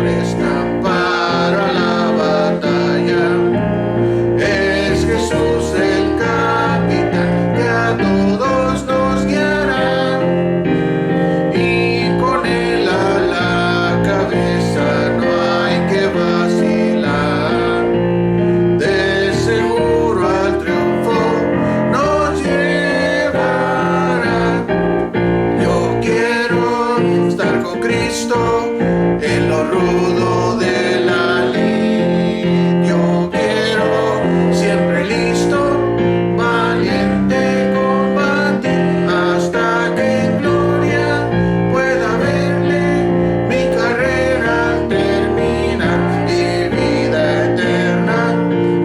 prestan para la batalla. Es Jesús el capitán que a todos nos guiará, y con él a la cabeza no hay que vacilar. De seguro al triunfo nos llevará. Yo quiero estar con Cristo en lo rudo de la lid. Yo quiero siempre listo, valiente combatir, hasta que en gloria pueda verle mi carrera al terminar, y vida eterna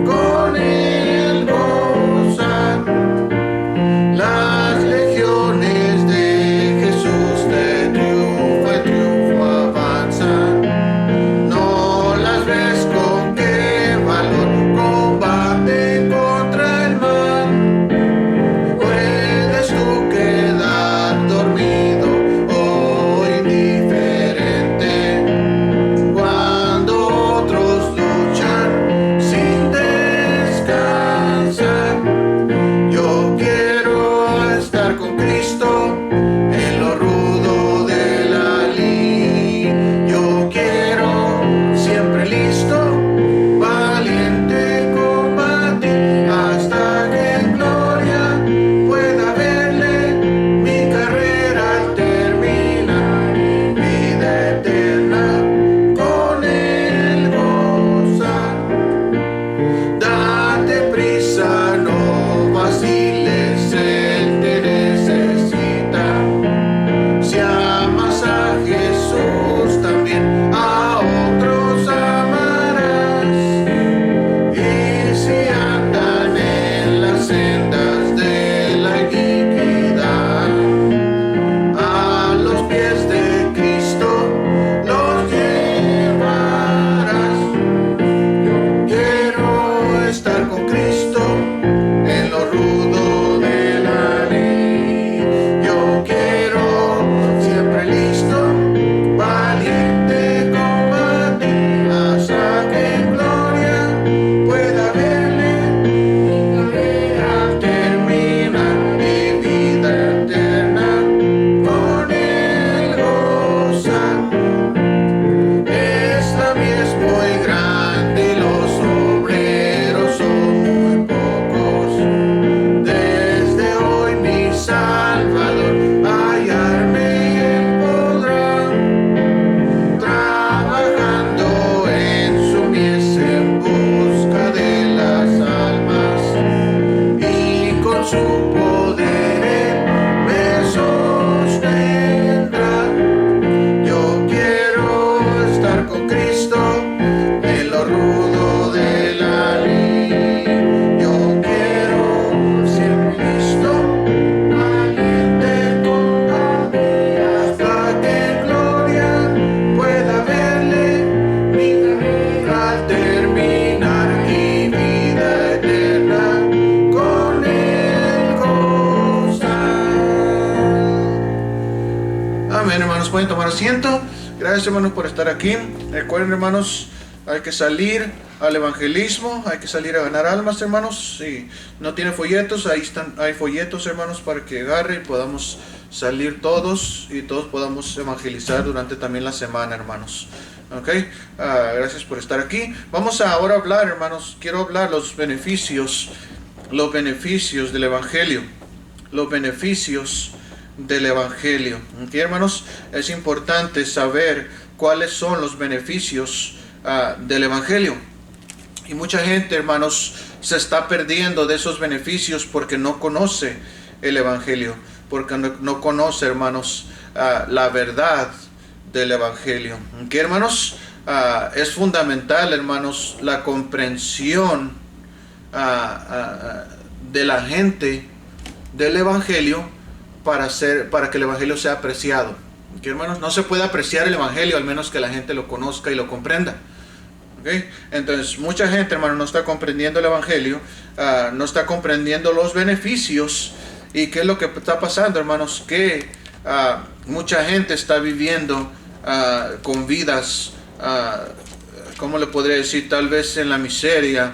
con él gozar. Las legiones de Jesús de triunfo en triunfo avanzan. No las ves con qué valor combaten contra el mal. Puedes tú quedar dormido o indiferente cuando otros luchan sin descansar. Yo quiero estar con Cristo en lo rudo de la lid. Yo quiero siempre listo, valiente combatir, hasta que en gloria pueda verle mi carrera al terminar, vida eterna con él gozar. Date prisa, no vaciles, él te necesita. Si amas a Jesús, también a otros amarás. Y si andan en las sendas de la iniquidad, a los pies de Cristo los llevarás. Quiero estar con Cristo en lo rudo de la lid. Yo quiero siempre listo, valiente combatir, hasta que en gloria pueda verle mi carrera al terminar, mi vida eterna con él gozar. Esta mies es muy grande y los obreros son muy pocos. Desde hoy mi Salvador hallarme él podrá, trabajando en su mies en busca de las almas, y con su poder él me sostendrá. Yo quiero estar con Cristo en lo rudo de la lid. Yo quiero siempre listo, valiente combatir, hasta que en gloria pueda verle mi carrera al terminar, y vida eterna con él gozar. Amén, hermanos, pueden tomar asiento. Gracias, hermanos, por estar aquí. Recuerden, hermanos, hay que salir al evangelismo, hay que salir a ganar almas, hermanos. Si no tienen folletos, ahí están, hay folletos, hermanos, para que agarre y podamos salir todos y todos podamos evangelizar durante también la semana, hermanos. Ok, gracias por estar aquí. Vamos a ahora hablar, hermanos, quiero hablar los beneficios del evangelio. Los beneficios del evangelio. Ok, hermanos, es importante saber cuáles son los beneficios del evangelio. Y mucha gente, hermanos, se está perdiendo de esos beneficios porque no conoce el evangelio, porque no conoce, hermanos, la verdad del evangelio. ¿Ok, hermanos? Es fundamental, hermanos, la comprensión de la gente del evangelio para que el evangelio sea apreciado. ¿Ok, hermanos? No se puede apreciar el evangelio al menos que la gente lo conozca y lo comprenda. ¿Okay? Entonces mucha gente, hermano, no está comprendiendo el evangelio, no está comprendiendo los beneficios. ¿Y qué es lo que está pasando, hermanos? Que mucha gente está viviendo con vidas ¿cómo le podría decir? Tal vez en la miseria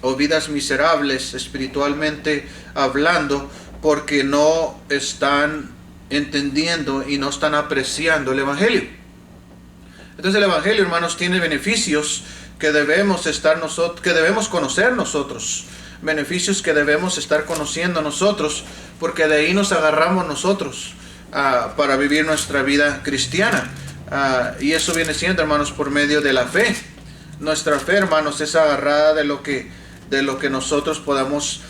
o vidas miserables espiritualmente hablando, porque no están entendiendo y no están apreciando el Evangelio. Entonces el Evangelio, hermanos, tiene beneficios que debemos conocer nosotros, beneficios que debemos estar conociendo nosotros, porque de ahí nos agarramos nosotros para vivir nuestra vida cristiana. Y eso viene siendo, hermanos, por medio de la fe. Nuestra fe, hermanos, es agarrada de lo que nosotros podamos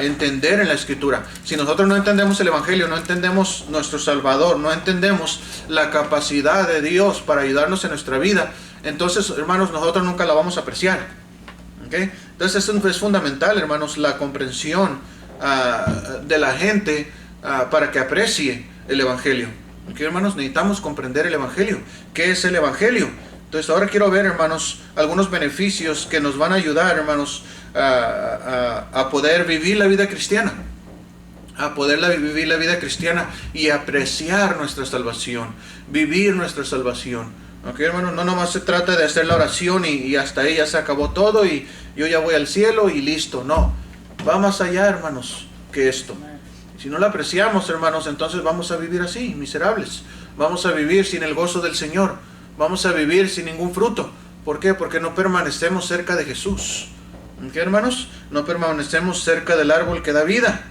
entender en la Escritura. Si nosotros no entendemos el Evangelio, no entendemos nuestro Salvador, no entendemos la capacidad de Dios para ayudarnos en nuestra vida, entonces, hermanos, nosotros nunca la vamos a apreciar. ¿Okay? Entonces es fundamental, hermanos, la comprensión de la gente para que aprecie el Evangelio. ¿Okay, hermanos? Necesitamos comprender el Evangelio. ¿Qué es el Evangelio? Entonces ahora quiero ver, hermanos, algunos beneficios que nos van a ayudar, hermanos, a poder vivir la vida cristiana. A poder vivir la vida cristiana y apreciar nuestra salvación. Vivir nuestra salvación. ¿Ok, hermanos? No nomás se trata de hacer la oración y hasta ahí ya se acabó todo y yo ya voy al cielo y listo. No. Va más allá, hermanos, que esto. Si no la apreciamos, hermanos, entonces vamos a vivir así, miserables. Vamos a vivir sin el gozo del Señor. Vamos a vivir sin ningún fruto. ¿Por qué? Porque no permanecemos cerca de Jesús. ¿Qué, hermanos? No permanecemos cerca del árbol que da vida.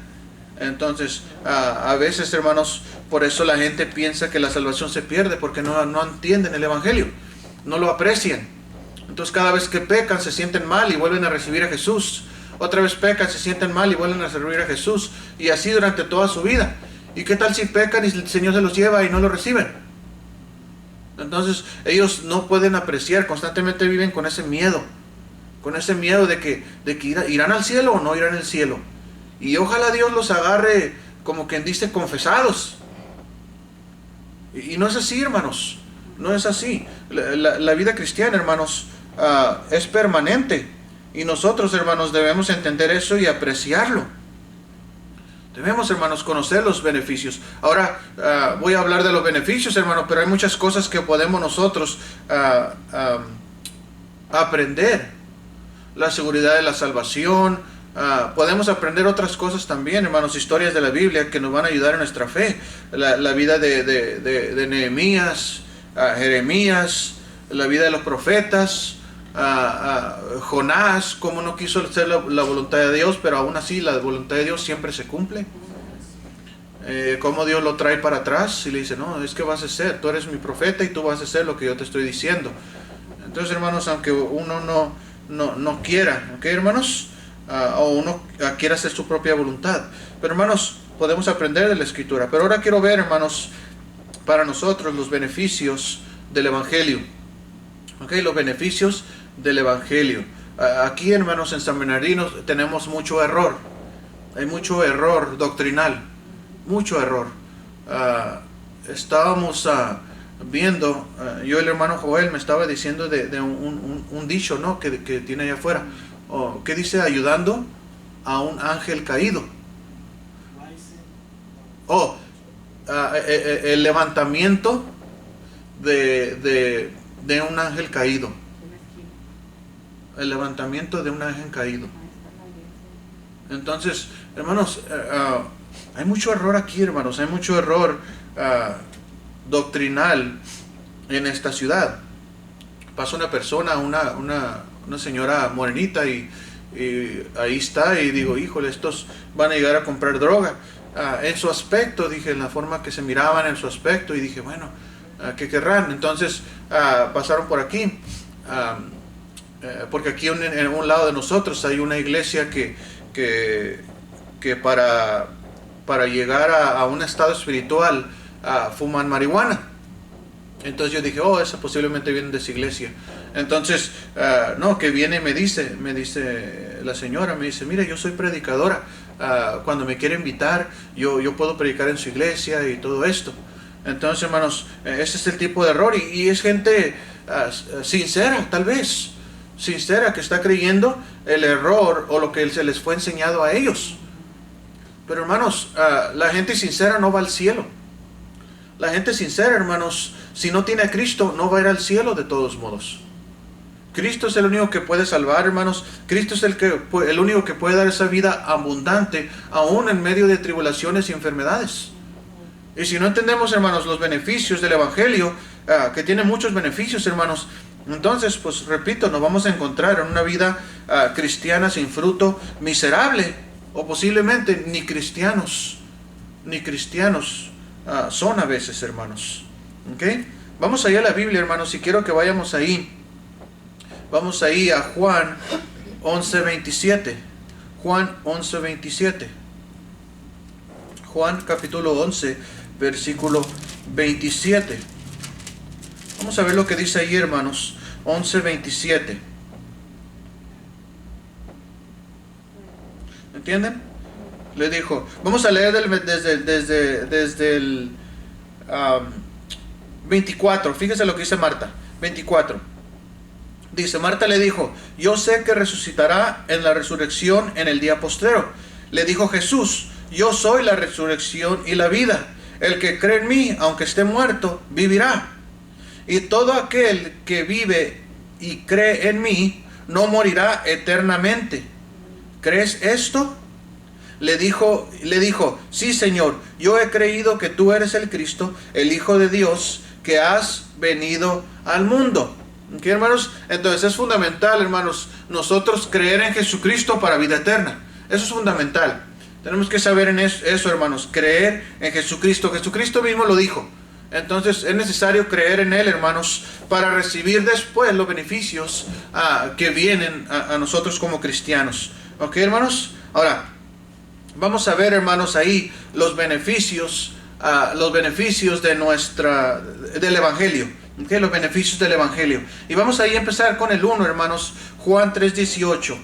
Entonces, a veces, hermanos, por eso la gente piensa que la salvación se pierde, porque no entienden el Evangelio. No lo aprecian. Entonces, cada vez que pecan, se sienten mal y vuelven a recibir a Jesús. Otra vez pecan, se sienten mal y vuelven a servir a Jesús. Y así durante toda su vida. ¿Y qué tal si pecan y el Señor se los lleva y no lo reciben? Entonces ellos no pueden apreciar, constantemente viven con ese miedo. Con ese miedo de que irán al cielo o no irán al cielo. Y ojalá Dios los agarre, como quien dice, confesados. Y no es así, hermanos. No es así. La vida cristiana, hermanos, es permanente. Y nosotros, hermanos, debemos entender eso y apreciarlo. Debemos, hermanos, conocer los beneficios. Ahora voy a hablar de los beneficios, hermanos, pero hay muchas cosas que podemos nosotros aprender. La seguridad de la salvación. Podemos aprender otras cosas también, hermanos, historias de la Biblia que nos van a ayudar en nuestra fe. La vida de Nehemías, Jeremías, la vida de los profetas. Jonás, como no quiso hacer la voluntad de Dios, pero aún así la voluntad de Dios siempre se cumple. Como Dios lo trae para atrás y le dice, no, es que vas a hacer, tú eres mi profeta y tú vas a hacer lo que yo te estoy diciendo. Entonces, hermanos, aunque uno no quiera, ¿ok, hermanos? O uno quiera hacer su propia voluntad, pero, hermanos, podemos aprender de la Escritura. Pero ahora quiero ver, hermanos, para nosotros los beneficios del Evangelio. ¿Ok? Los beneficios del Evangelio. Aquí, hermanos, en San Bernardino tenemos mucho error. Hay mucho error doctrinal. Mucho error. Estábamos viendo, yo el hermano Joel me estaba diciendo de un dicho, ¿no? que tiene allá afuera. ¿Qué dice? Ayudando a un ángel caído. El levantamiento de un ángel caído. El levantamiento de un ángel caído. Entonces, hermanos, hay mucho error aquí, hermanos. Hay mucho error doctrinal en esta ciudad. Pasa una persona, una señora morenita y ahí está y digo, híjole, estos van a llegar a comprar droga. En su aspecto, dije, en la forma que se miraban en su aspecto, y dije, bueno, ¿qué querrán? Entonces pasaron por aquí, porque aquí en un lado de nosotros hay una iglesia que para llegar a un estado espiritual fuman marihuana. Entonces yo dije, esa posiblemente viene de esa iglesia. Entonces, no, que viene y me dice la señora, me dice, mira, yo soy predicadora, cuando me quiere invitar, yo puedo predicar en su iglesia y todo esto. Entonces, hermanos, ese es el tipo de error, y es gente sincera, tal vez, sincera, que está creyendo el error o lo que se les fue enseñado a ellos. Pero, hermanos, la gente sincera no va al cielo. La gente sincera, hermanos, si no tiene a Cristo, no va a ir al cielo de todos modos. Cristo es el único que puede salvar, hermanos. Cristo es el único que puede dar esa vida abundante, aún en medio de tribulaciones y enfermedades. Y si no entendemos, hermanos, los beneficios del Evangelio, que tiene muchos beneficios, hermanos, entonces, pues repito, nos vamos a encontrar en una vida cristiana sin fruto, miserable, o posiblemente ni cristianos son a veces, hermanos. ¿Okay? Vamos allá a la Biblia, hermanos, y quiero que vayamos ahí. Vamos ahí a Juan 11:27. Juan 11:27. Juan capítulo 11, versículo 27. Vamos a ver lo que dice ahí, hermanos. 11:27. ¿Entienden? Le dijo, vamos a leer desde el 24. Fíjese lo que dice Marta. 24. Dice, Marta le dijo, yo sé que resucitará en la resurrección en el día postrero. Le dijo Jesús, yo soy la resurrección y la vida. El que cree en mí, aunque esté muerto, vivirá. Y todo aquel que vive y cree en mí, no morirá eternamente. ¿Crees esto? Le dijo, sí, Señor, yo he creído que tú eres el Cristo, el Hijo de Dios, que has venido al mundo. ¿Ok, hermanos? Entonces es fundamental, hermanos, nosotros creer en Jesucristo para vida eterna. Eso es fundamental. Tenemos que saber en eso, hermanos, creer en Jesucristo. Jesucristo mismo lo dijo. Entonces es necesario creer en Él, hermanos, para recibir después los beneficios que vienen a nosotros como cristianos. ¿Ok, hermanos? Ahora, vamos a ver, hermanos, ahí los beneficios del Evangelio. ¿Okay? Los beneficios del Evangelio. Y vamos ahí a empezar con el 1, hermanos. Juan 3:18.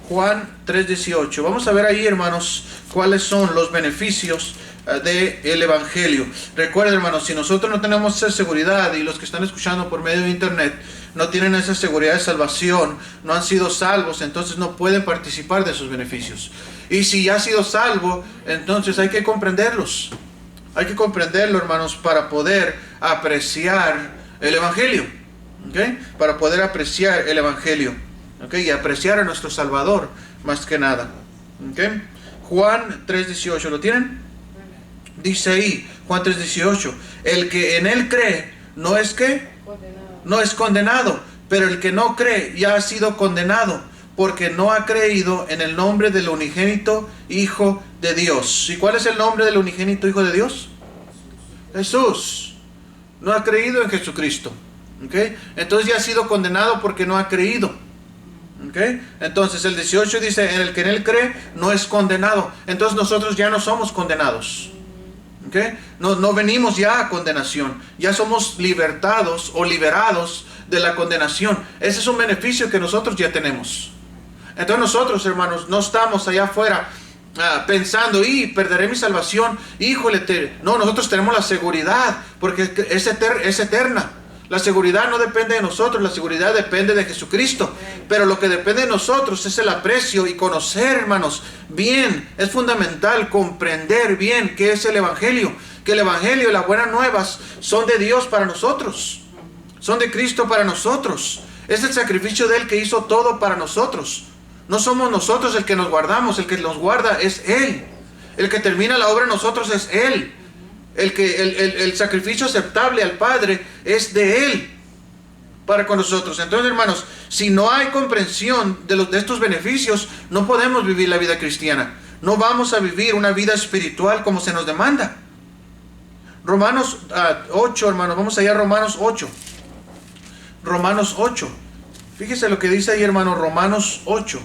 Juan 3:18. Vamos a ver ahí, hermanos, cuáles son los beneficios del Evangelio. Recuerden, hermanos, si nosotros no tenemos esa seguridad, y los que están escuchando por medio de internet no tienen esa seguridad de salvación, no han sido salvos, entonces no pueden participar de esos beneficios. Y si ya ha sido salvo, entonces hay que comprenderlos. Hay que comprenderlo, hermanos, para poder apreciar el Evangelio. ¿Okay? Para poder apreciar el Evangelio. ¿Okay? Y apreciar a nuestro Salvador, más que nada. ¿Okay? Juan 3:18, ¿lo tienen? Dice ahí, Juan 3:18, el que en Él cree, no es que no es condenado, pero el que no cree ya ha sido condenado, porque no ha creído en el nombre del unigénito Hijo de Dios. ¿Y cuál es el nombre del unigénito Hijo de Dios? Jesús. No ha creído en Jesucristo. ¿Okay? Entonces ya ha sido condenado porque no ha creído. ¿Okay? Entonces el 18 dice, en el que en Él cree, no es condenado. Entonces nosotros ya no somos condenados. ¿Okay? No venimos ya a condenación. Ya somos libertados o liberados de la condenación. Ese es un beneficio que nosotros ya tenemos. Entonces nosotros, hermanos, no estamos allá afuera pensando, y perderé mi salvación. Híjole, no, nosotros tenemos la seguridad, porque es eterna. La seguridad no depende de nosotros, la seguridad depende de Jesucristo. Pero lo que depende de nosotros es el aprecio y conocer, hermanos, bien. Es fundamental comprender bien qué es el Evangelio. Que el Evangelio y las buenas nuevas son de Dios para nosotros. Son de Cristo para nosotros. Es el sacrificio de Él que hizo todo para nosotros. No somos nosotros el que nos guardamos, el que nos guarda es Él. El que termina la obra en nosotros es Él. El sacrificio aceptable al Padre es de Él para con nosotros. Entonces, hermanos, si no hay comprensión de estos beneficios, no podemos vivir la vida cristiana. No vamos a vivir una vida espiritual como se nos demanda. Romanos 8, hermanos, vamos allá a Romanos 8. Romanos 8. Fíjese lo que dice ahí, hermano, Romanos 8.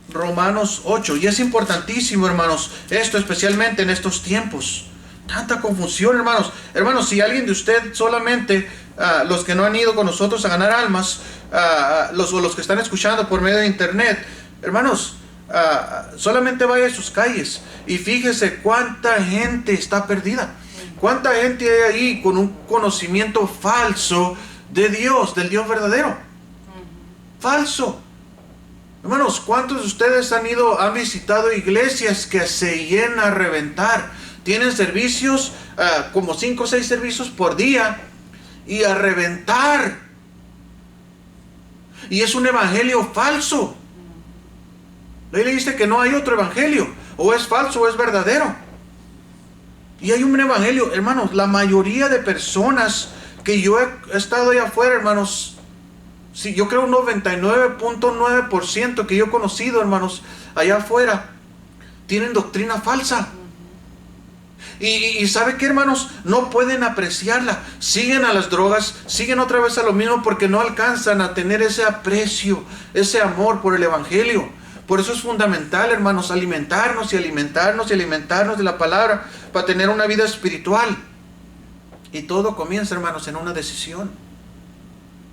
Romanos 8. Y es importantísimo, hermanos, esto especialmente en estos tiempos. Tanta confusión, hermanos. Hermanos, si alguien de usted solamente, los que no han ido con nosotros a ganar almas, los que están escuchando por medio de internet, hermanos, solamente vaya a sus calles y fíjese cuánta gente está perdida. Cuánta gente hay ahí con un conocimiento falso de Dios, del Dios verdadero. Falso. Hermanos, ¿cuántos de ustedes han visitado iglesias que se llenan a reventar? tienen servicios, como 5 o 6 servicios por día, y a reventar. Y es un evangelio falso. La Biblia dice que no hay otro evangelio, o es falso o es verdadero. Y hay un evangelio, hermanos, la mayoría de personas que yo he estado allá afuera, hermanos, sí, yo creo un 99.9% que yo he conocido, hermanos, allá afuera, tienen doctrina falsa. Y ¿sabe qué, hermanos? No pueden apreciarla. Siguen a las drogas, siguen otra vez a lo mismo porque no alcanzan a tener ese aprecio, ese amor por el evangelio. Por eso es fundamental, hermanos, alimentarnos y alimentarnos y alimentarnos de la palabra para tener una vida espiritual. Y todo comienza, hermanos, en una decisión.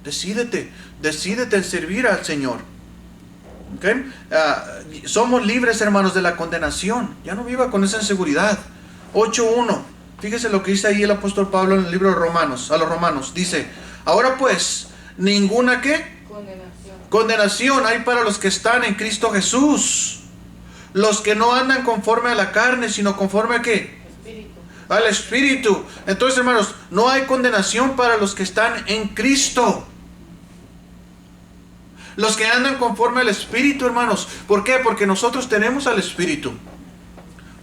Decídete en servir al Señor. ¿Okay? Somos libres, hermanos, de la condenación. Ya no viva con esa inseguridad. 8:1. Fíjese lo que dice ahí el apóstol Pablo en el libro de Romanos, a los romanos. Dice, ahora pues, ninguna ¿qué? Condenación hay para los que están en Cristo Jesús. Los que no andan conforme a la carne, sino conforme a ¿qué? Espíritu. Al Espíritu. Entonces, hermanos, no hay condenación para los que están en Cristo. Los que andan conforme al Espíritu, hermanos. ¿Por qué? Porque nosotros tenemos al Espíritu.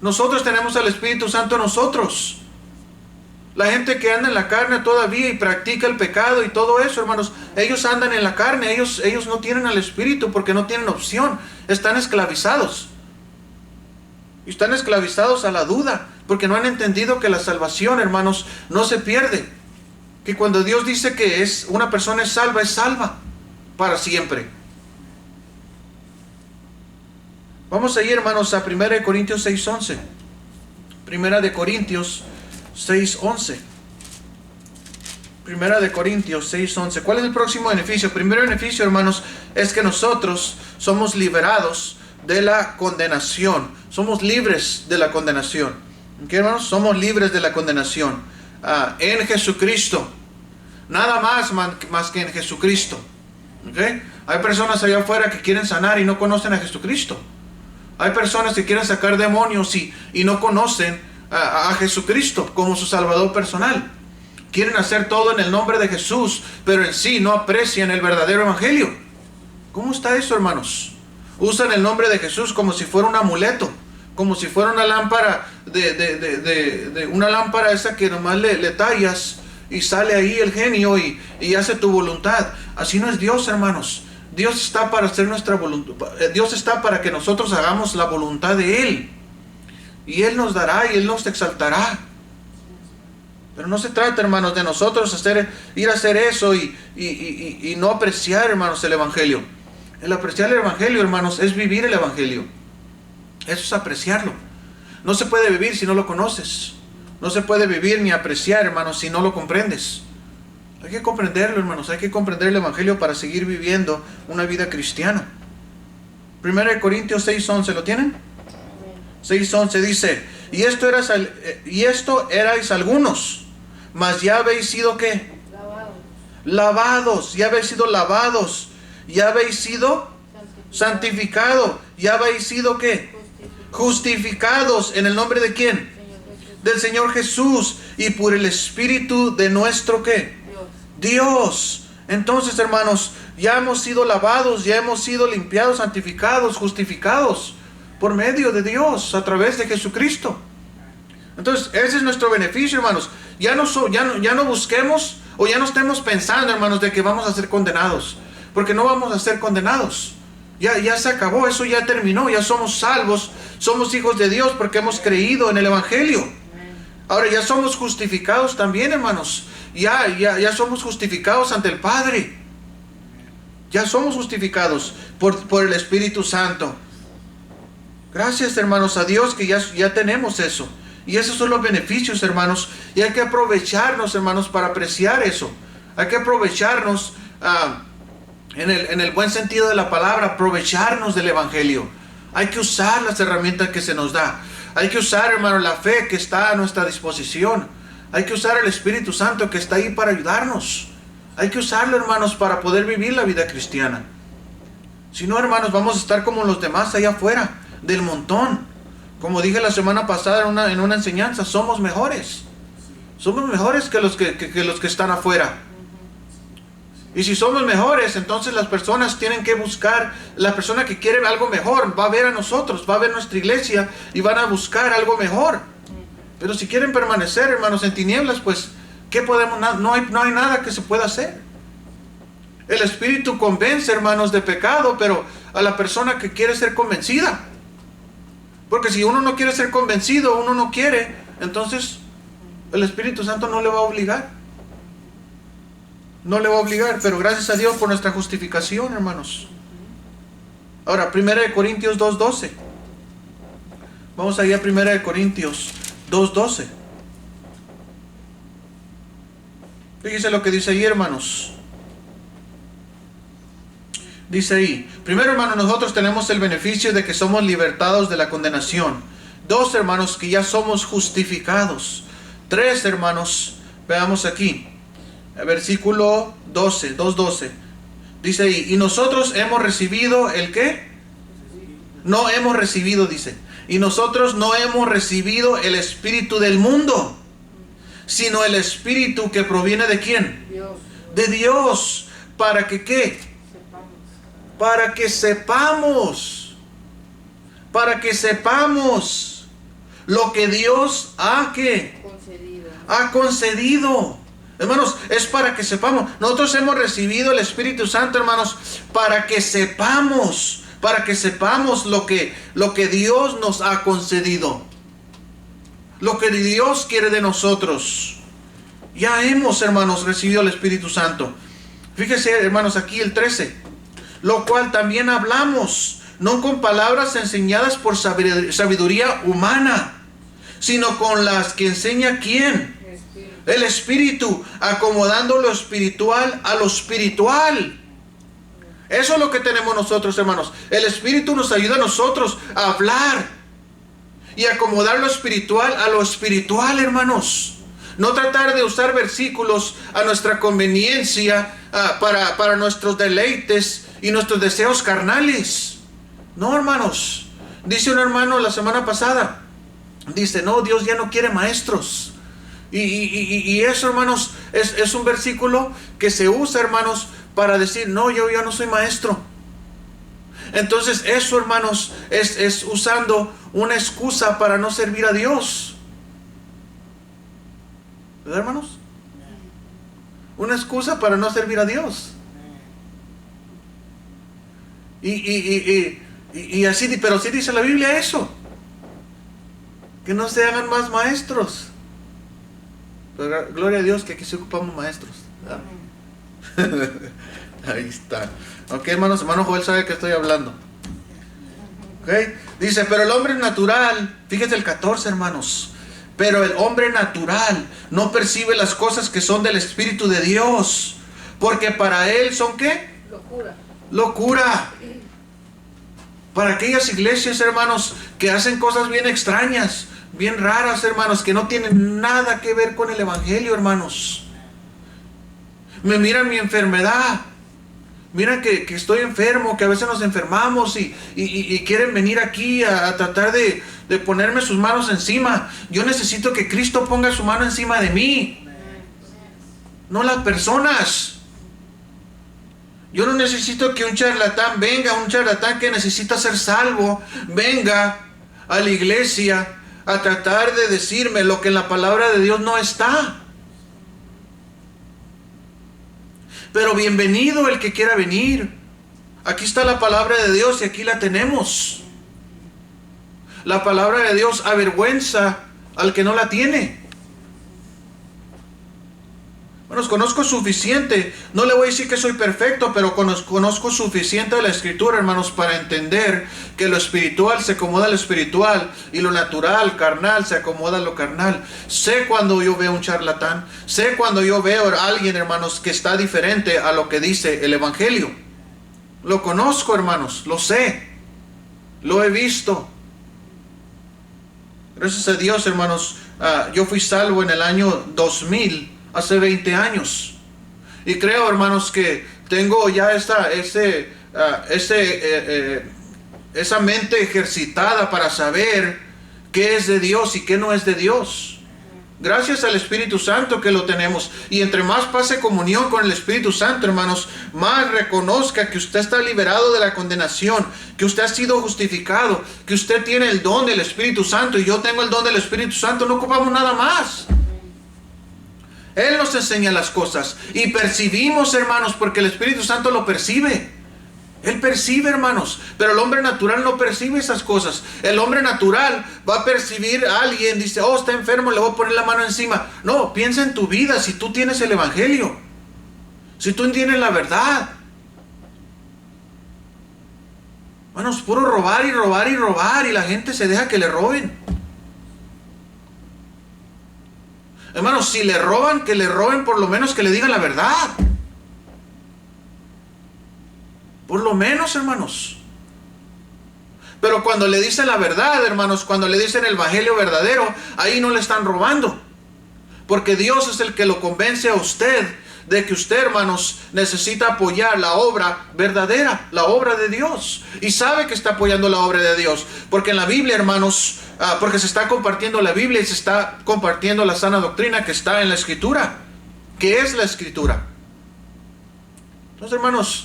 Nosotros tenemos al Espíritu Santo en nosotros. La gente que anda en la carne todavía y practica el pecado y todo eso, hermanos, ellos andan en la carne, ellos no tienen al Espíritu porque no tienen opción. Están esclavizados. Y están esclavizados a la duda porque no han entendido que la salvación, hermanos, no se pierde. Que cuando Dios dice que una persona es salva para siempre. Vamos a ir, hermanos, a 1 Corintios 6:11. 1 Corintios 6:11. 1 Corintios 6:11. ¿Cuál es el próximo beneficio? El primer beneficio, hermanos, es que nosotros somos liberados de la condenación. Somos libres de la condenación. ¿Ok, hermanos? Somos libres de la condenación. En Jesucristo. Nada más que en Jesucristo. ¿Ok? Hay personas allá afuera que quieren sanar y no conocen a Jesucristo. Hay personas que quieren sacar demonios y no conocen a Jesucristo como su Salvador personal. Quieren hacer todo en el nombre de Jesús, pero en sí no aprecian el verdadero evangelio. ¿Cómo está eso, hermanos? Usan el nombre de Jesús como si fuera un amuleto, como si fuera una lámpara una lámpara esa que nomás le tallas y sale ahí el genio y hace tu voluntad. Así no es Dios, hermanos. Dios está para hacer nuestra voluntad. Dios está para que nosotros hagamos la voluntad de Él. Y Él nos dará y Él nos exaltará. Pero no se trata, hermanos, de nosotros ir a hacer eso y no apreciar, hermanos, el evangelio. El apreciar el evangelio, hermanos, es vivir el evangelio. Eso es apreciarlo. No se puede vivir si no lo conoces. No se puede vivir ni apreciar, hermanos, si no lo comprendes. Hay que comprenderlo, hermanos. Hay que comprender el evangelio para seguir viviendo una vida cristiana. 1 Corintios 6:11, ¿lo tienen? 6:11 dice, y esto erais algunos, mas ya habéis sido ¿qué? Lavados. Ya habéis sido lavados. Ya habéis sido santificados. Ya habéis sido ¿qué? Justificados. ¿En el nombre de quién? Del Señor Jesús. Y por el Espíritu de nuestro ¿qué? Dios. Entonces, hermanos, ya hemos sido lavados, ya hemos sido limpiados, santificados, justificados por medio de Dios, a través de Jesucristo. Entonces, ese es nuestro beneficio, hermanos. Ya no busquemos o ya no estemos pensando, hermanos, de que vamos a ser condenados, porque no vamos a ser condenados. Ya se acabó, eso ya terminó, ya somos salvos, somos hijos de Dios porque hemos creído en el evangelio. Ahora ya somos justificados también, hermanos. Ya somos justificados ante el Padre. Ya somos justificados por el Espíritu Santo. Gracias, hermanos, a Dios que ya tenemos eso. Y esos son los beneficios, hermanos. Y hay que aprovecharnos, hermanos, para apreciar eso. Hay que aprovecharnos en el buen sentido de la palabra, aprovecharnos del evangelio. Hay que usar las herramientas que se nos da. Hay que usar, hermanos, la fe que está a nuestra disposición. Hay que usar el Espíritu Santo que está ahí para ayudarnos. Hay que usarlo, hermanos, para poder vivir la vida cristiana. Si no, hermanos, vamos a estar como los demás allá afuera, del montón. Como dije la semana pasada en una enseñanza, somos mejores. Somos mejores que los que están afuera. Y si somos mejores, entonces las personas tienen que buscar, la persona que quiere algo mejor va a ver a nosotros, va a ver nuestra iglesia y van a buscar algo mejor. Pero si quieren permanecer, hermanos, en tinieblas, pues, ¿qué podemos? No hay nada que se pueda hacer. El Espíritu convence, hermanos, de pecado, pero a la persona que quiere ser convencida. Porque si uno no quiere ser convencido, uno no quiere, entonces el Espíritu Santo no le va a obligar. No le va a obligar, pero gracias a Dios por nuestra justificación, hermanos. Ahora, 1 Corintios 2:12. Vamos allá a 1 Corintios 2:12. Fíjese lo que dice ahí, hermanos. Dice ahí, primero, hermanos, nosotros tenemos el beneficio de que somos libertados de la condenación. 2, hermanos, que ya somos justificados. 3, hermanos, veamos aquí, versículo 12, 2:12. Dice ahí, y nosotros hemos recibido ¿el qué? No hemos recibido, dice. Y nosotros no hemos recibido el espíritu del mundo, sino el espíritu que proviene ¿de quién? Dios. De Dios. ¿Para que qué? Para que sepamos. Para que sepamos lo que Dios ha ¿qué? Ha concedido. Hermanos, es para que sepamos. Nosotros hemos recibido el Espíritu Santo, hermanos, para que sepamos lo que Dios nos ha concedido, lo que Dios quiere de nosotros. Ya hemos, hermanos, recibido el Espíritu Santo. Fíjese, hermanos, aquí el 13. Lo cual también hablamos, no con palabras enseñadas por sabiduría humana, sino con las que enseña ¿quién? El Espíritu, acomodando lo espiritual a lo espiritual. Eso es lo que tenemos nosotros, hermanos. El Espíritu nos ayuda a nosotros a hablar y acomodar lo espiritual a lo espiritual, hermanos. No tratar de usar versículos a nuestra conveniencia, para nuestros deleites y nuestros deseos carnales. No, hermanos. Dice un hermano la semana pasada, dice, no, Dios ya no quiere maestros. Y eso, hermanos, es un versículo que se usa, hermanos, para decir, no, yo ya no soy maestro. Entonces eso, hermanos, es usando una excusa para no servir a Dios. ¿Verdad, hermanos? Una excusa para no servir a Dios. Y así, pero sí dice la Biblia eso, que no se hagan más maestros. Pero gloria a Dios que aquí se ocupamos maestros, ¿verdad? Ahí está. Ok, hermanos, hermano Joel sabe que estoy hablando. Ok, dice, pero el hombre natural, fíjense el 14, hermanos. Pero el hombre natural no percibe las cosas que son del Espíritu de Dios, porque para él son ¿qué? Locura. Locura. Para aquellas iglesias, hermanos, que hacen cosas bien extrañas, bien raras, hermanos, que no tienen nada que ver con el Evangelio, hermanos. Me miran mi enfermedad, miran que estoy enfermo, que a veces nos enfermamos y quieren venir aquí a tratar de ponerme sus manos encima. Yo necesito que Cristo ponga su mano encima de mí, no las personas. Yo no necesito que un charlatán venga, un charlatán que necesita ser salvo, venga a la iglesia a tratar de decirme lo que en la palabra de Dios no está. Pero bienvenido el que quiera venir. Aquí está la palabra de Dios y aquí la tenemos. La palabra de Dios avergüenza al que no la tiene. Bueno, conozco suficiente. No le voy a decir que soy perfecto, pero conozco suficiente de la Escritura, hermanos, para entender que lo espiritual se acomoda a lo espiritual y lo natural, carnal, se acomoda a lo carnal. Sé cuando yo veo un charlatán. Sé cuando yo veo a alguien, hermanos, que está diferente a lo que dice el Evangelio. Lo conozco, hermanos, lo sé. Lo he visto. Gracias a Dios, hermanos, yo fui salvo en el año 2000. Hace 20 años. Y creo, hermanos, que tengo ya esa mente ejercitada para saber qué es de Dios y qué no es de Dios. Gracias al Espíritu Santo que lo tenemos. Y entre más pase comunión con el Espíritu Santo, hermanos, más reconozca que usted está liberado de la condenación, que usted ha sido justificado, que usted tiene el don del Espíritu Santo y yo tengo el don del Espíritu Santo. No ocupamos nada más. Él nos enseña las cosas y percibimos, hermanos, porque el Espíritu Santo lo percibe. Él percibe, hermanos, pero el hombre natural no percibe esas cosas. El hombre natural va a percibir a alguien, dice, oh, está enfermo, le voy a poner la mano encima. No, piensa en tu vida, si tú tienes el Evangelio, si tú tienes la verdad. Hermanos, puro robar y robar y robar, y la gente se deja que le roben. Hermanos, si le roban, que le roben, por lo menos que le digan la verdad. Por lo menos, hermanos. Pero cuando le dicen la verdad, hermanos, cuando le dicen el evangelio verdadero, ahí no le están robando. Porque Dios es el que lo convence a usted de que usted, hermanos, necesita apoyar la obra verdadera, la obra de Dios. Y sabe que está apoyando la obra de Dios. Porque en la Biblia, hermanos, porque se está compartiendo la Biblia y se está compartiendo la sana doctrina que está en la Escritura. ¿Qué es la Escritura? Entonces, hermanos,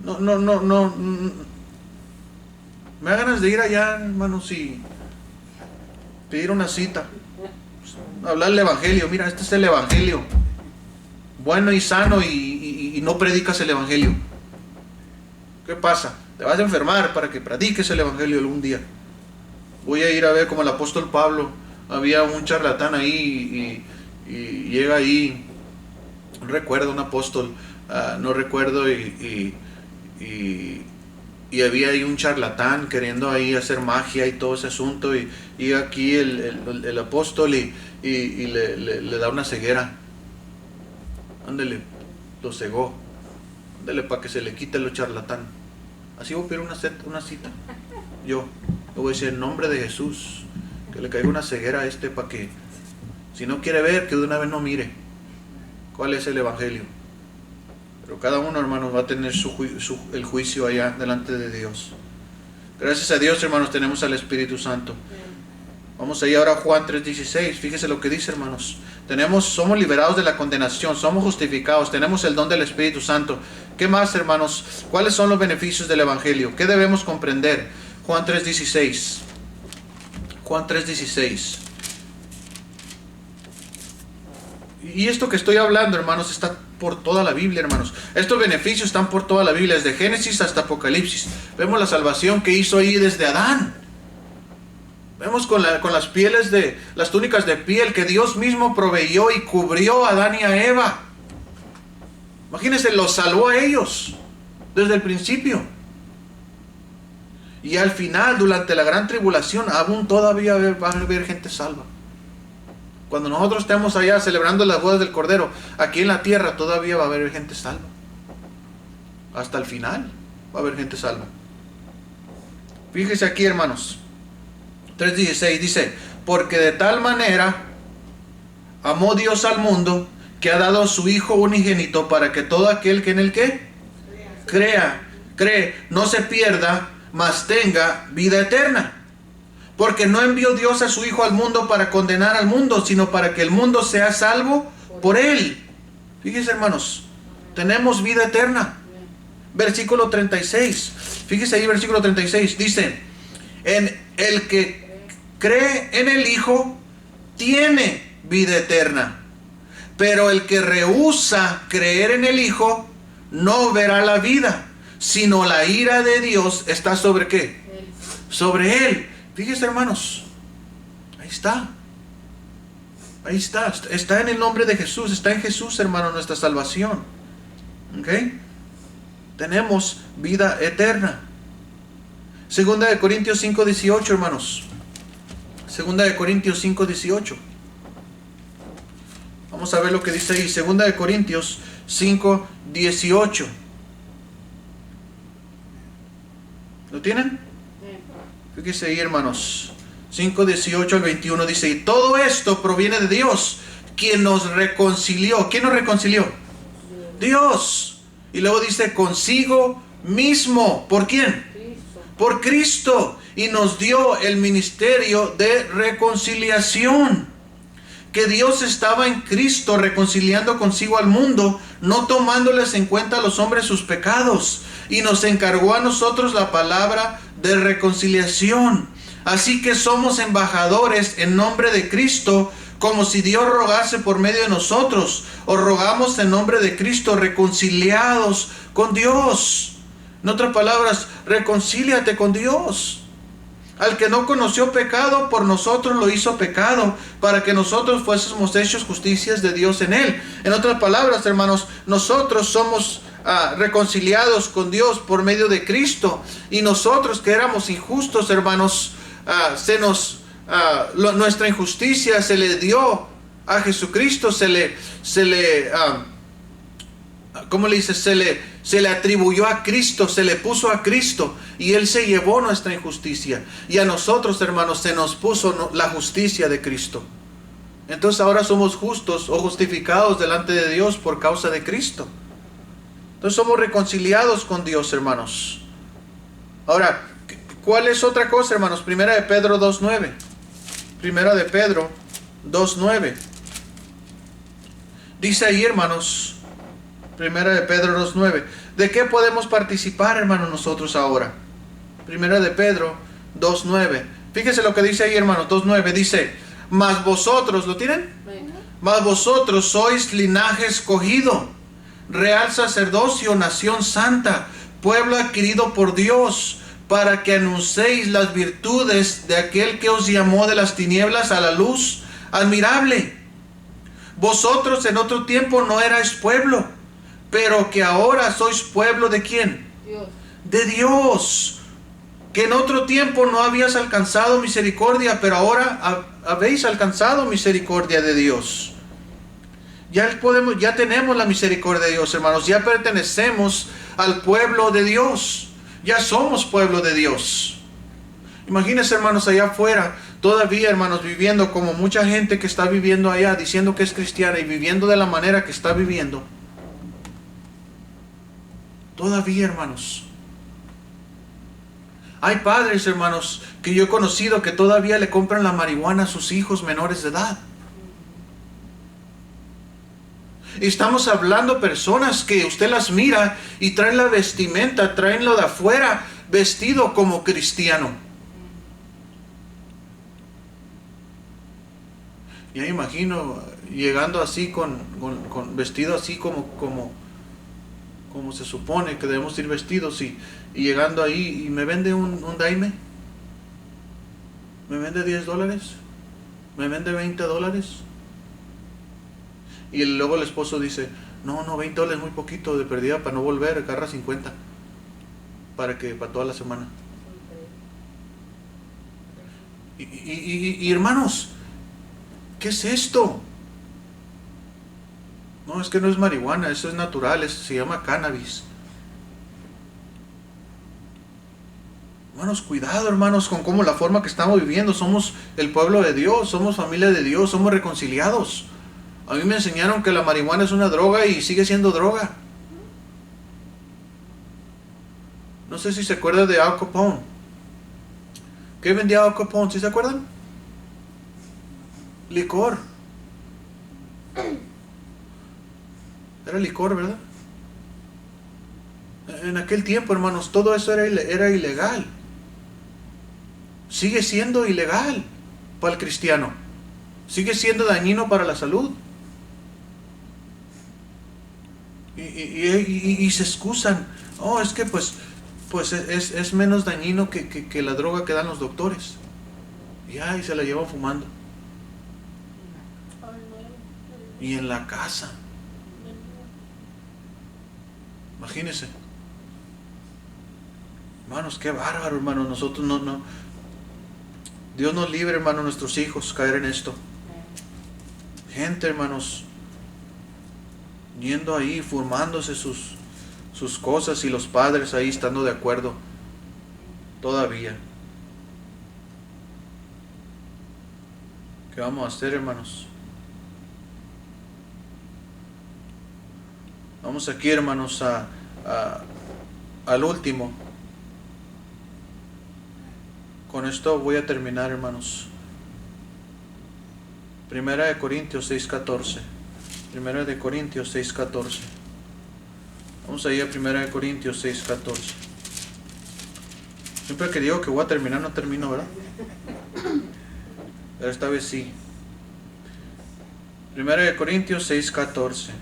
no. Me da ganas de ir allá, hermanos, y pedir una cita. Hablar el evangelio. Mira, este es el evangelio. Bueno y sano y no predicas el evangelio. ¿Qué pasa? Te vas a enfermar para que prediques el evangelio algún día. Voy a ir a ver como el apóstol Pablo. Había un charlatán ahí y llega ahí. No recuerdo, un apóstol. No recuerdo y había ahí un charlatán queriendo ahí hacer magia y todo ese asunto y aquí el apóstol y le da una ceguera. Ándele, lo cegó. Ándele para que se le quite lo charlatán. Así voy a pedir una cita. Yo le voy a decir en nombre de Jesús que le caiga una ceguera a este para que si no quiere ver, que de una vez no mire. ¿Cuál es el evangelio? Pero cada uno, hermanos, va a tener el juicio allá delante de Dios. Gracias a Dios, hermanos, tenemos al Espíritu Santo. Vamos ahí ahora a Juan 3:16. Fíjese lo que dice, hermanos. Somos liberados de la condenación, somos justificados, tenemos el don del Espíritu Santo. ¿Qué más, hermanos? ¿Cuáles son los beneficios del Evangelio? ¿Qué debemos comprender? Juan 3:16. Juan 3:16. Y esto que estoy hablando, hermanos, está por toda la Biblia, hermanos. Estos beneficios están por toda la Biblia, desde Génesis hasta Apocalipsis. Vemos la salvación que hizo ahí desde Adán. Vemos con las pieles las túnicas de piel que Dios mismo proveyó y cubrió a Adán y a Eva. Imagínense, los salvó a ellos desde el principio. Y al final, durante la gran tribulación, aún todavía va a haber gente salva. Cuando nosotros estemos allá celebrando las bodas del Cordero, aquí en la tierra todavía va a haber gente salva. Hasta el final va a haber gente salva. Fíjese aquí, hermanos. 3:16 dice, porque de tal manera amó Dios al mundo que ha dado a su Hijo unigénito para que todo aquel que en él cree, no se pierda, mas tenga vida eterna. Porque no envió Dios a su Hijo al mundo para condenar al mundo, sino para que el mundo sea salvo por él. Fíjense, hermanos, tenemos vida eterna. Versículo 36. Fíjese ahí, versículo 36. Dice, en el que cree en el Hijo tiene vida eterna. Pero el que rehúsa creer en el Hijo no verá la vida, sino la ira de Dios está sobre ¿qué? Sobre él. Fíjese, hermanos, ahí está. Ahí está. Está en el nombre de Jesús. Está en Jesús, hermano, nuestra salvación. ¿Ok? Tenemos vida eterna. Segunda de Corintios 5:18, hermanos. Segunda de Corintios 5:18. Vamos a ver lo que dice ahí. Segunda de Corintios 5:18. ¿Lo tienen? Fíjense ahí, hermanos. 5:18 al 21 dice, y todo esto proviene de Dios, quien nos reconcilió. ¿Quién nos reconcilió? Dios. Y luego dice, consigo mismo. ¿Por quién? por Cristo y nos dio el ministerio de reconciliación. Que Dios estaba en Cristo reconciliando consigo al mundo, no tomándoles en cuenta a los hombres sus pecados, y nos encargó a nosotros la palabra de reconciliación. Así que somos embajadores en nombre de Cristo, como si Dios rogase por medio de nosotros. Os rogamos en nombre de Cristo, reconciliados con Dios. En otras palabras, reconcíliate con Dios. Al que no conoció pecado, por nosotros lo hizo pecado, para que nosotros fuésemos hechos justicias de Dios en él. En otras palabras, hermanos, nosotros somos reconciliados con Dios por medio de Cristo. Y nosotros que éramos injustos, hermanos, nuestra injusticia se le dio a Jesucristo, ¿cómo le dice? Se le atribuyó a Cristo, se le puso a Cristo, y Él se llevó nuestra injusticia. Y a nosotros, hermanos, se nos puso la justicia de Cristo. Entonces ahora somos justos o justificados delante de Dios por causa de Cristo. Entonces somos reconciliados con Dios, hermanos. Ahora, ¿cuál es otra cosa, hermanos? Primera de Pedro 2:9. Primera de Pedro 2:9. Dice ahí, hermanos, Primera de Pedro 2:9. ¿De qué podemos participar, hermanos, nosotros ahora? Primera de Pedro 2:9. Fíjese lo que dice ahí, hermanos, 2:9. Dice, mas vosotros, ¿lo tienen? Mas vosotros sois linaje escogido, real sacerdocio, nación santa, pueblo adquirido por Dios, para que anunciéis las virtudes de aquel que os llamó de las tinieblas a la luz admirable. Vosotros en otro tiempo no erais pueblo, pero que ahora sois pueblo ¿de quién? Dios. De Dios. Que en otro tiempo no habías alcanzado misericordia, pero ahora habéis alcanzado misericordia de Dios. Ya tenemos la misericordia de Dios, hermanos. Ya pertenecemos al pueblo de Dios. Ya somos pueblo de Dios. Imagínense, hermanos, allá afuera, todavía, hermanos, viviendo como mucha gente que está viviendo allá, diciendo que es cristiana y viviendo de la manera que está viviendo. Todavía, hermanos. Hay padres, hermanos, que yo he conocido que todavía le compran la marihuana a sus hijos menores de edad. Y estamos hablando personas que usted las mira y traen la vestimenta, traen lo de afuera, vestido como cristiano. Ya me imagino llegando así con vestido así como se supone que debemos ir vestidos, y llegando ahí y me vende un daime, me vende $10, me vende $20, y luego el esposo dice, no, $20 es muy poquito, de perdida para no volver, agarra 50 para toda la semana. Y hermanos, ¿qué es esto? No, es que no es marihuana, eso es natural, se llama cannabis. Hermanos, cuidado, hermanos, con cómo la forma que estamos viviendo. Somos el pueblo de Dios, somos familia de Dios, somos reconciliados. A mí me enseñaron que la marihuana es una droga y sigue siendo droga. No sé si se acuerda de Al Capone. ¿Qué vendía Al Capone? ¿Sí se acuerdan? Licor. Era licor, ¿verdad? En aquel tiempo, hermanos, todo eso era ilegal. Sigue siendo ilegal para el cristiano. Sigue siendo dañino para la salud. Y se excusan. Oh, es que pues es menos dañino que la droga que dan los doctores. Y se la llevan fumando. Y en la casa. Imagínense. Hermanos, qué bárbaro, hermanos. Nosotros no. Dios nos libre, hermanos, nuestros hijos caer en esto. Gente, hermanos, yendo ahí, formándose sus cosas, y los padres ahí estando de acuerdo todavía. ¿Qué vamos a hacer, hermanos? Vamos aquí, hermanos, al último. Con esto voy a terminar, hermanos. Primera de Corintios 6:14. Primera de Corintios 6:14. Vamos a ir a Primera de Corintios 6:14. Siempre que digo que voy a terminar, no termino, ¿verdad? Pero esta vez sí. Primera de Corintios 6:14.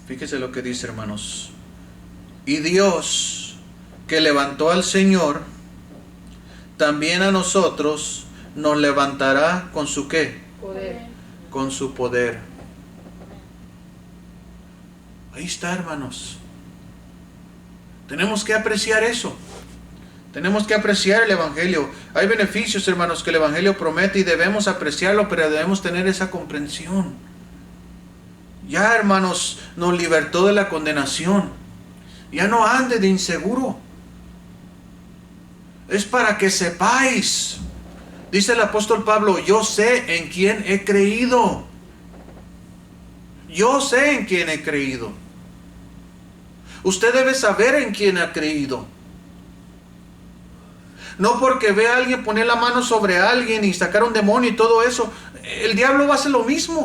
Fíjese lo que dice, hermanos. Y Dios, que levantó al Señor, también a nosotros nos levantará con su ¿qué? Poder. Con su poder. Ahí está, hermanos. Tenemos que apreciar eso. Tenemos que apreciar el Evangelio. Hay beneficios, hermanos, que el Evangelio promete y debemos apreciarlo, pero debemos tener esa comprensión. Ya, hermanos, nos libertó de la condenación. Ya no ande de inseguro. Es para que sepáis. Dice el apóstol Pablo, yo sé en quién he creído. Yo sé en quién he creído. Usted debe saber en quién ha creído. No porque vea a alguien poner la mano sobre alguien y sacar un demonio y todo eso. El diablo va a hacer lo mismo.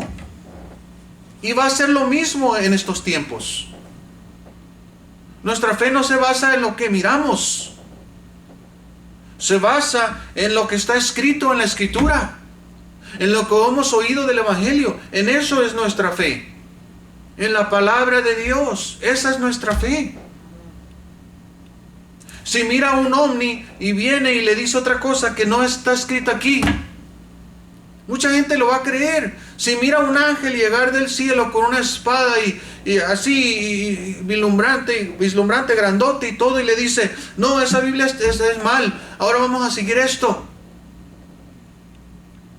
Y va a hacer lo mismo en estos tiempos. Nuestra fe no se basa en lo que miramos. Se basa en lo que está escrito en la Escritura. En lo que hemos oído del Evangelio. En eso es nuestra fe. En la palabra de Dios. Esa es nuestra fe. Si mira un ovni y viene y le dice otra cosa que no está escrita aquí, mucha gente lo va a creer. Si mira un ángel llegar del cielo con una espada y así vislumbrante, grandote y todo, y le dice, no, esa Biblia es mal, ahora vamos a seguir esto.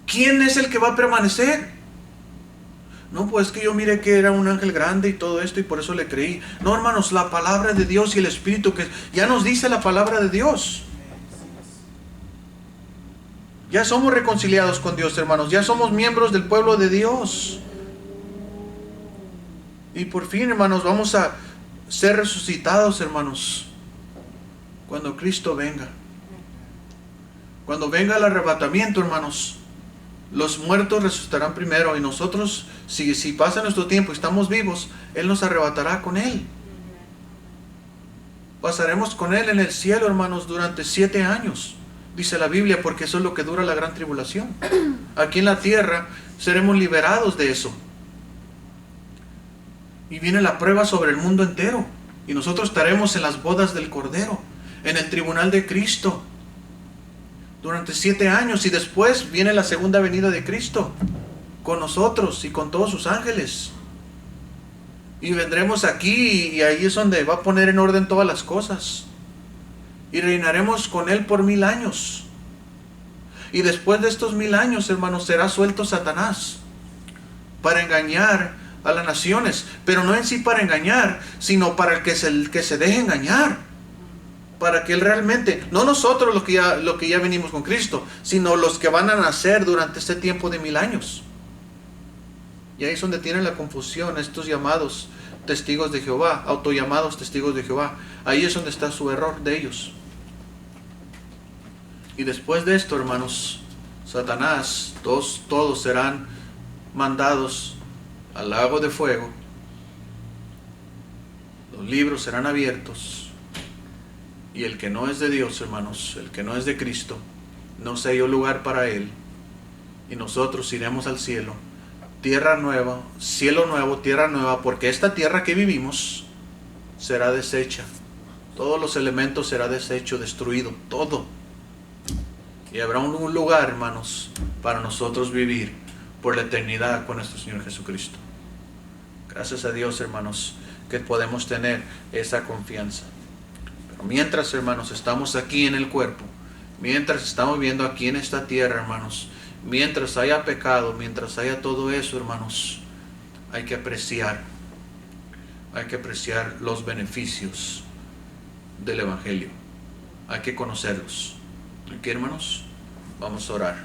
¿Quién es el que va a permanecer? No, pues que yo mire que era un ángel grande y todo esto y por eso le creí. No, hermanos, la palabra de Dios y el Espíritu, que ya nos dice la palabra de Dios. Ya somos reconciliados con Dios, hermanos. Ya somos miembros del pueblo de Dios. Y por fin, hermanos, vamos a ser resucitados, hermanos, cuando Cristo venga. Cuando venga el arrebatamiento, hermanos, los muertos resucitarán primero y nosotros, si pasa nuestro tiempo y estamos vivos, Él nos arrebatará con Él. Pasaremos con Él en el cielo, hermanos, durante 7 años. Dice la Biblia, porque eso es lo que dura la gran tribulación. Aquí en la tierra seremos liberados de eso. Y viene la prueba sobre el mundo entero. Y nosotros estaremos en las bodas del Cordero, en el tribunal de Cristo, durante 7 años. Y después viene la segunda venida de Cristo, con nosotros y con todos sus ángeles. Y vendremos aquí y ahí es donde va a poner en orden todas las cosas. Y reinaremos con Él por 1000 años. Y después de estos 1000 años, hermanos, será suelto Satanás para engañar a las naciones. Pero no en sí para engañar, sino para el que se deje engañar. Para que Él realmente, no nosotros los que ya venimos con Cristo, sino los que van a nacer durante este tiempo de 1000 años. Y ahí es donde tienen la confusión estos llamados testigos de Jehová, autollamados testigos de Jehová. Ahí es donde está su error de ellos. Y después de esto, hermanos, Satanás, todos serán mandados al lago de fuego. Los libros serán abiertos. Y el que no es de Dios, hermanos, el que no es de Cristo, no se halló lugar para él. Y nosotros iremos al cielo. Tierra nueva, cielo nuevo, tierra nueva, porque esta tierra que vivimos será deshecha. Todos los elementos será deshecho, destruido, todo. Y habrá un lugar, hermanos, para nosotros vivir por la eternidad con nuestro Señor Jesucristo. Gracias a Dios, hermanos, que podemos tener esa confianza. Pero mientras, hermanos, estamos aquí en el cuerpo, mientras estamos viviendo aquí en esta tierra, hermanos, mientras haya pecado, mientras haya todo eso, hermanos, hay que apreciar los beneficios del Evangelio. Hay que conocerlos. ¿Ok, hermanos? Vamos a orar.